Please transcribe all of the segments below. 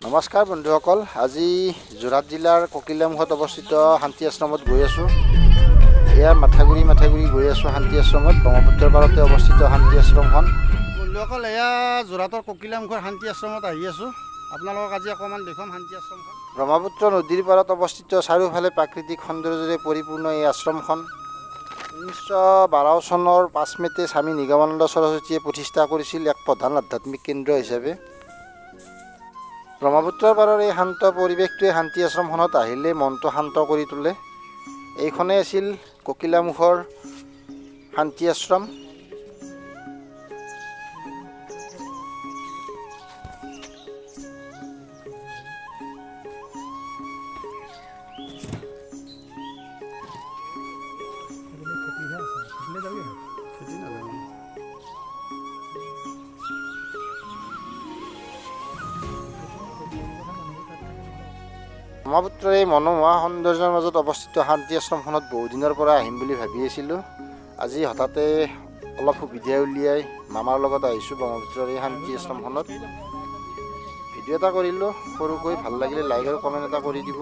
নমস্কাৰ বন্ধুসকল, আজি যোৰহাট জিলাৰ ককিলামুখত অৱস্থিত শান্তি আশ্ৰমত গৈ আছোঁ। এয়া মাথাগুৰি গৈ আছোঁ শান্তি আশ্ৰমত। ব্ৰহ্মপুত্ৰৰ পাৰতে অৱস্থিত শান্তি আশ্ৰমখন। বন্ধুসকল, এয়া যোৰহাটৰ ককিলামুখৰ শান্তি আশ্ৰমত আহি আছোঁ। আপোনালোকক আজি অকণমান দেখুৱাম শান্তি আশ্ৰমখন। ব্ৰহ্মপুত্ৰ নদীৰ পাৰত অৱস্থিত, চাৰিওফালে প্ৰাকৃতিক সৌন্দৰ্যৰে পৰিপূৰ্ণ এই আশ্ৰমখন 1912 চনৰ 5 মে'তে স্বামী নিগমানন্দ সৰস্বতীয়ে প্ৰতিষ্ঠা কৰিছিল এক প্ৰধান আধ্যাত্মিক কেন্দ্ৰ হিচাপে। ব্ৰহ্মপুত্ৰৰ পাৰৰ এই শান্ত পৰিৱেশটোৱে শান্তি আশ্ৰমখনত আহিলে মনটো শান্ত কৰি তোলে। এইখনেই আছিল ককিলামুখৰ শান্তি আশ্ৰম। ব্ৰহ্মপুত্ৰৰ এই মনোমোহা সৌন্দৰ্যৰ মাজত অৱস্থিত শান্তি আশ্ৰমখনত বহুদিনৰ পৰা আহিম বুলি ভাবি আছিলোঁ। আজি হঠাতে অলপ সুবিধা উলিয়াই মামাৰ লগত আহিছোঁ ব্ৰহ্মপুত্ৰৰ এই শান্তি আশ্ৰমখনত। ভিডিঅ' এটা কৰিলোঁ, সৰুকৈ ভাল লাগিলে লাইক আৰু কমেণ্ট এটা কৰি দিব।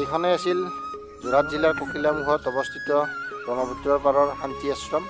এইখনেই আছিল যোৰহাট জিলাৰ ককিলামুখত অৱস্থিত ব্ৰহ্মপুত্ৰৰ পাৰৰ শান্তি আশ্ৰম।